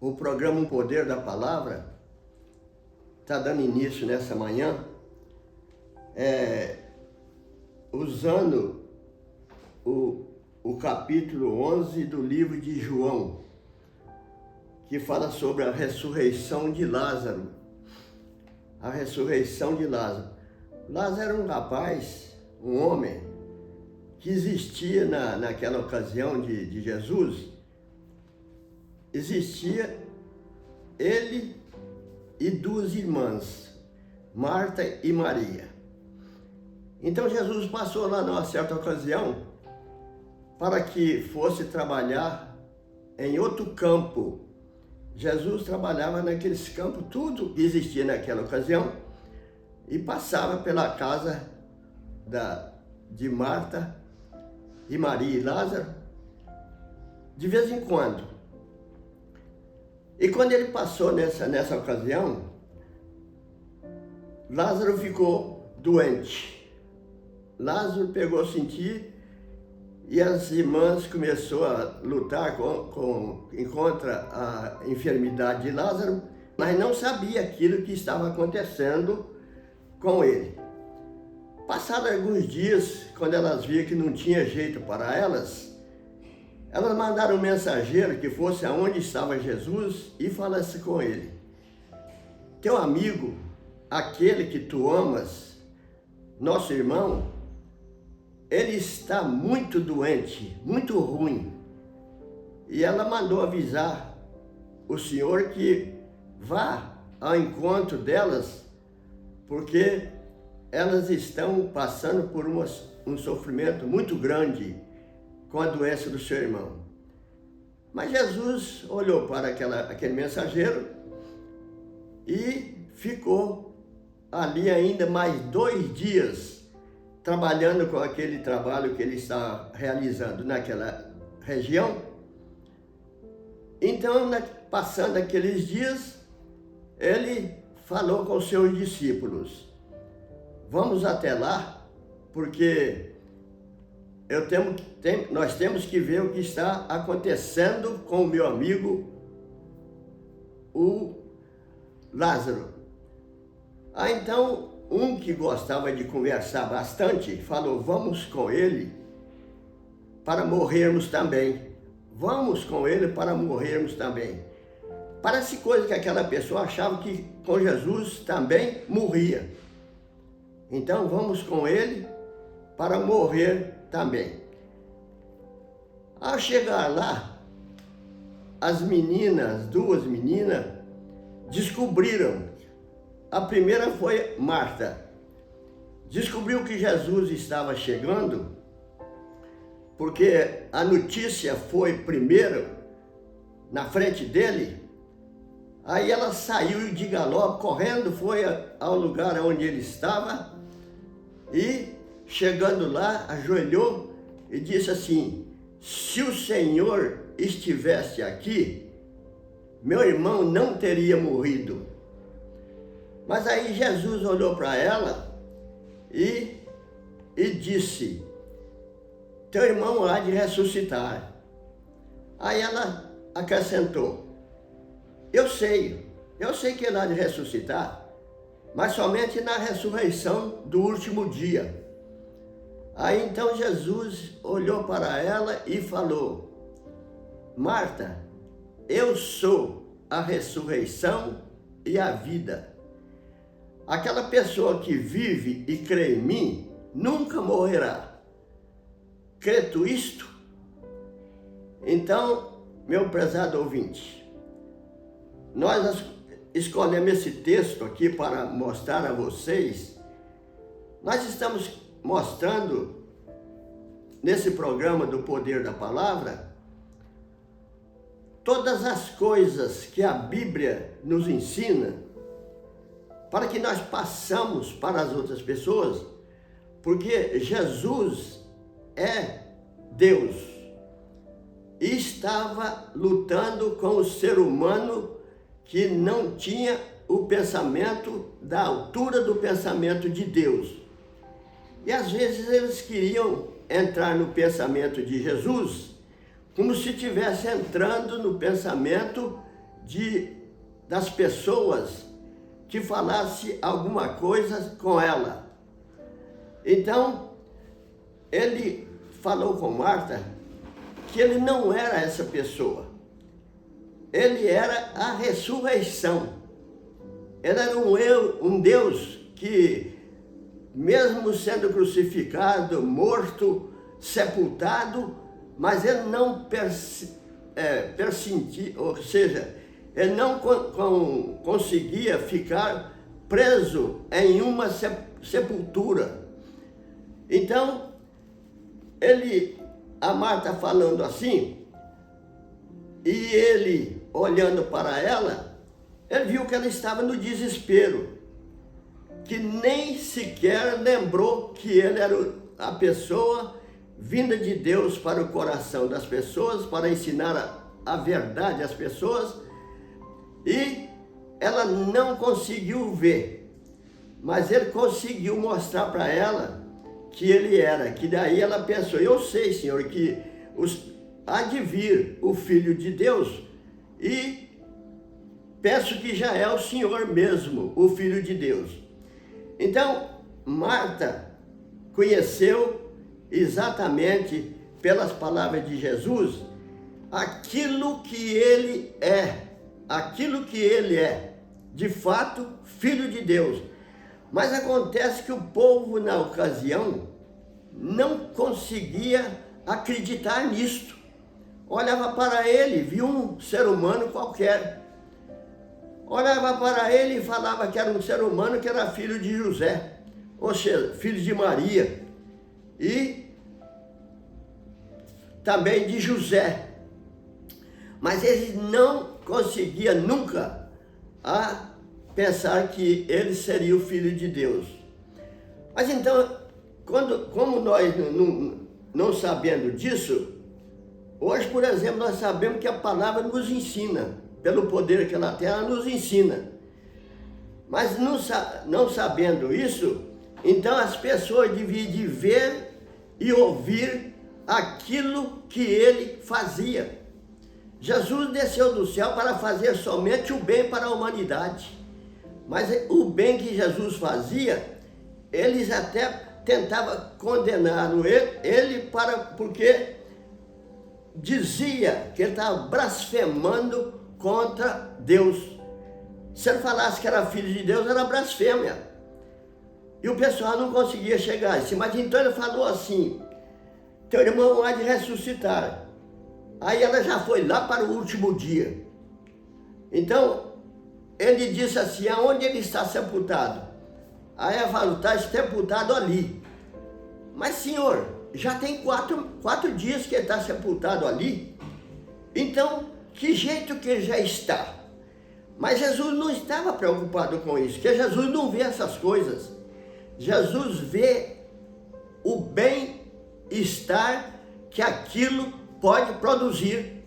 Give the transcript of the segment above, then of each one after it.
O programa O Poder da Palavra está dando início nessa manhã, usando o capítulo 11 do livro de João, que fala sobre a ressurreição de Lázaro. A ressurreição de Lázaro. Lázaro era um rapaz, um homem, que existia naquela ocasião de Jesus. Existia ele e duas irmãs, Marta e Maria. Então Jesus passou lá numa certa ocasião para que fosse trabalhar em outro campo. Jesus trabalhava naqueles campos, tudo que existia naquela ocasião, e passava pela casa de Marta e Maria e Lázaro de vez em quando. E quando ele passou nessa ocasião, Lázaro ficou doente. Lázaro pegou a sentir e as irmãs começaram a lutar contra a enfermidade de Lázaro, mas não sabia aquilo que estava acontecendo com ele. Passados alguns dias, quando elas viram que não tinha jeito para elas mandaram um mensageiro que fosse aonde estava Jesus e falasse com ele: teu amigo, aquele que tu amas, nosso irmão, ele está muito doente, muito ruim. E ela mandou avisar o Senhor que vá ao encontro delas, porque elas estão passando por um sofrimento muito grande com a doença do seu irmão. Mas Jesus olhou para aquele mensageiro e ficou ali ainda mais 2 dias, trabalhando com aquele trabalho que ele está realizando naquela região. Então, passando aqueles dias, ele falou com os seus discípulos: vamos até lá, porque nós temos que ver o que está acontecendo com o meu amigo, o Lázaro. Então, um que gostava de conversar bastante, falou: vamos com ele para morrermos também. Vamos com ele para morrermos também. Parece coisa que aquela pessoa achava que com Jesus também morria. Então, vamos com ele para morrer também. Ao chegar lá, as meninas, 2 meninas, descobriram. A primeira foi Marta. Descobriu que Jesus estava chegando, porque a notícia foi primeiro na frente dele. Aí ela saiu de galope, correndo, foi ao lugar onde ele estava e, chegando lá, ajoelhou e disse assim: se o Senhor estivesse aqui, meu irmão não teria morrido. Mas aí Jesus olhou para ela e disse: teu irmão há de ressuscitar. Aí ela acrescentou: eu sei que ele há de ressuscitar, mas somente na ressurreição do último dia. Aí então Jesus olhou para ela e falou: Marta, eu sou a ressurreição e a vida. Aquela pessoa que vive e crê em mim nunca morrerá. Crê tu isto? Então, meu prezado ouvinte, nós escolhemos esse texto aqui para mostrar a vocês. Nós estamos mostrando nesse programa do Poder da Palavra todas as coisas que a Bíblia nos ensina para que nós passamos para as outras pessoas, porque Jesus é Deus e estava lutando com o ser humano que não tinha o pensamento da altura do pensamento de Deus. E às vezes eles queriam entrar no pensamento de Jesus como se estivesse entrando no pensamento das pessoas que falasse alguma coisa com ela. Então, ele falou com Marta que ele não era essa pessoa. Ele era a ressurreição. Ele era um Deus que, mesmo sendo crucificado, morto, sepultado, mas ele não pressentia, ou seja, ele não conseguia ficar preso em uma sepultura. Então, a Marta falando assim, e ele olhando para ela, ele viu que ela estava no desespero, que nem sequer lembrou que ele era a pessoa vinda de Deus para o coração das pessoas, para ensinar a verdade às pessoas, e ela não conseguiu ver, mas ele conseguiu mostrar para ela que ele era, que daí ela pensou, eu sei, Senhor, que há de vir o Filho de Deus, e penso que já é o Senhor mesmo, o Filho de Deus. Então, Marta conheceu exatamente pelas palavras de Jesus aquilo que ele é, de fato, Filho de Deus. Mas acontece que o povo, na ocasião, não conseguia acreditar nisto. Olhava para ele, via um ser humano qualquer. Olhava para ele e falava que era um ser humano que era filho de José, ou seja, filho de Maria, e também de José. Mas eles não conseguiam nunca pensar que ele seria o Filho de Deus. Mas então, como nós não sabendo disso, hoje, por exemplo, nós sabemos que a palavra nos ensina, pelo poder que ela tem, ela nos ensina. Mas não sabendo isso, então as pessoas deviam de ver e ouvir aquilo que ele fazia. Jesus desceu do céu para fazer somente o bem para a humanidade. Mas o bem que Jesus fazia, eles até tentavam condenar ele porque dizia que ele estava blasfemando contra Deus. Se ele falasse que era filho de Deus, era blasfêmia. E o pessoal não conseguia chegar a isso. Mas então ele falou assim, teu irmão há de ressuscitar. Aí ela já foi lá para o último dia. Então, ele disse assim, aonde ele está sepultado? Aí ela falou, está sepultado ali. Mas, Senhor, já tem quatro dias que ele está sepultado ali. Então, que jeito que ele já está? Mas Jesus não estava preocupado com isso, porque Jesus não vê essas coisas. Jesus vê o bem-estar que aquilo pode produzir.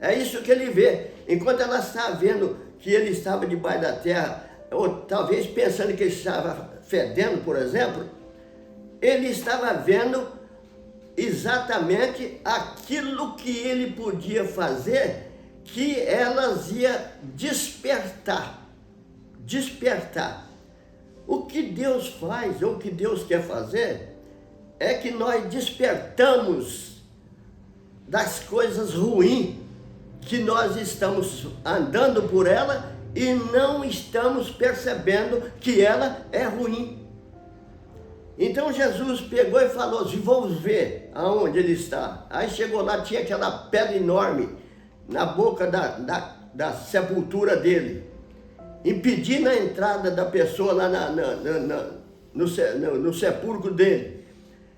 É isso que ele vê. Enquanto ela está vendo que ele estava debaixo da terra, ou talvez pensando que ele estava fedendo, por exemplo, ele estava vendo exatamente aquilo que ele podia fazer, que elas iam despertar. O que Deus faz, ou o que Deus quer fazer, é que nós despertamos das coisas ruins, que nós estamos andando por ela e não estamos percebendo que ela é ruim. Então Jesus pegou e falou assim, vamos ver aonde ele está. Aí chegou lá, tinha aquela pedra enorme na boca da sepultura dele, impedindo a entrada da pessoa lá no sepulcro dele.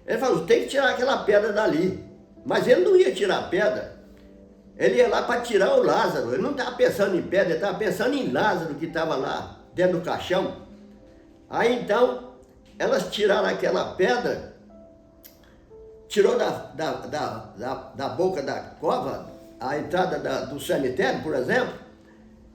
Ele falou, tem que tirar aquela pedra dali. Mas ele não ia tirar a pedra. Ele ia lá para tirar o Lázaro. Ele não estava pensando em pedra, ele estava pensando em Lázaro, que estava lá dentro do caixão. Aí então, elas tiraram aquela pedra, tirou da boca da cova, a entrada do cemitério, por exemplo,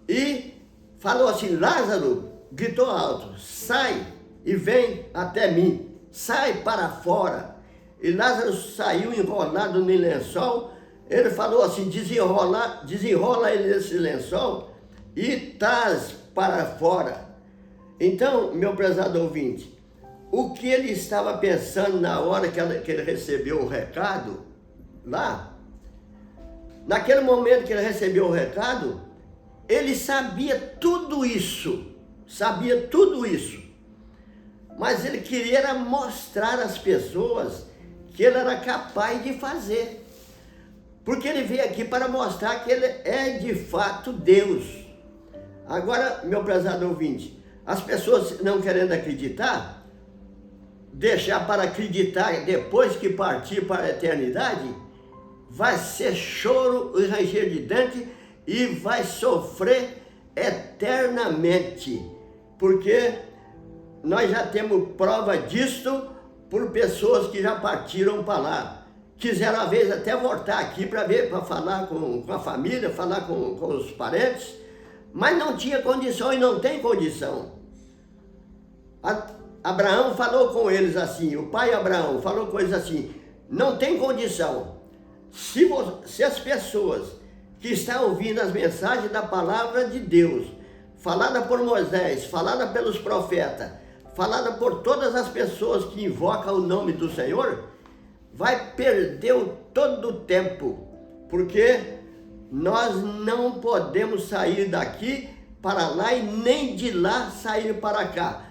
e falou assim, Lázaro, gritou alto, sai e vem até mim, sai para fora. E Lázaro saiu enrolado no lençol Ele falou assim, desenrola ele nesse lençol e traz para fora. Então, meu prezado ouvinte, o que ele estava pensando na hora que ele recebeu o recado lá, naquele momento que ele recebeu o recado, ele sabia tudo isso, mas ele queria mostrar às pessoas que ele era capaz de fazer, porque ele veio aqui para mostrar que ele é de fato Deus. Agora, meu prezado ouvinte, as pessoas não querendo acreditar, deixar para acreditar depois que partir para a eternidade, vai ser choro e ranger de dente e vai sofrer eternamente, porque nós já temos prova disto por pessoas que já partiram para lá. Quiseram, às vezes, até voltar aqui para falar com a família, falar com os parentes, mas não tinha condição e não tem condição. Abraão falou com eles assim, o pai Abraão falou com eles assim, não tem condição. Se as pessoas que estão ouvindo as mensagens da palavra de Deus, falada por Moisés, falada pelos profetas, falada por todas as pessoas que invocam o nome do Senhor, vai perder todo o tempo, porque nós não podemos sair daqui para lá e nem de lá sair para cá.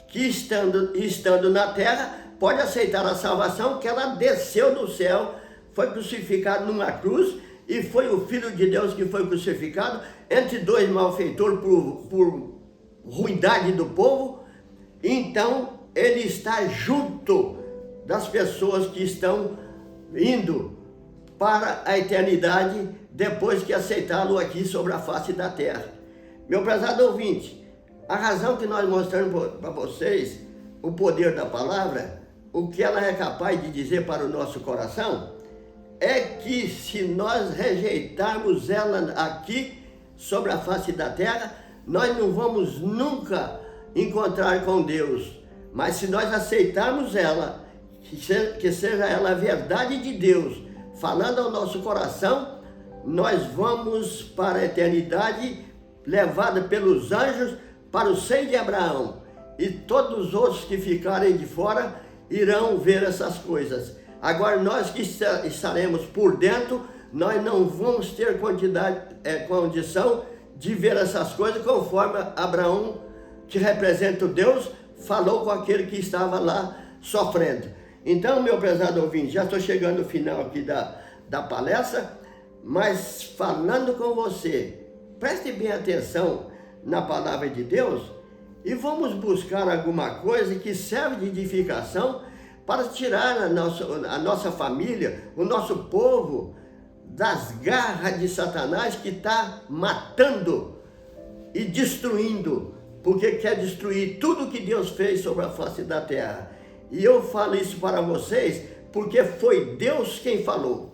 Que estando na terra, pode aceitar a salvação, que ela desceu do céu, foi crucificado numa cruz, e foi o Filho de Deus que foi crucificado entre dois malfeitores por ruindade do povo. Então ele está junto das pessoas que estão indo para a eternidade depois que aceitá-lo aqui sobre a face da terra. Meu prezado ouvinte, a razão que nós mostramos para vocês o poder da palavra, o que ela é capaz de dizer para o nosso coração, é que se nós rejeitarmos ela aqui sobre a face da terra, nós não vamos nunca encontrar com Deus. Mas se nós aceitarmos ela, que seja ela a verdade de Deus, falando ao nosso coração, nós vamos para a eternidade, levada pelos anjos para o seio de Abraão. E todos os outros que ficarem de fora irão ver essas coisas. Agora, nós que estaremos por dentro, nós não vamos ter condição de ver essas coisas, conforme Abraão, que representa o Deus, falou com aquele que estava lá sofrendo. Então, meu prezado ouvinte, já estou chegando ao final aqui da palestra, mas falando com você, preste bem atenção na palavra de Deus e vamos buscar alguma coisa que serve de edificação para tirar a nossa família, o nosso povo, das garras de Satanás que está matando e destruindo, porque quer destruir tudo que Deus fez sobre a face da terra. E eu falo isso para vocês porque foi Deus quem falou.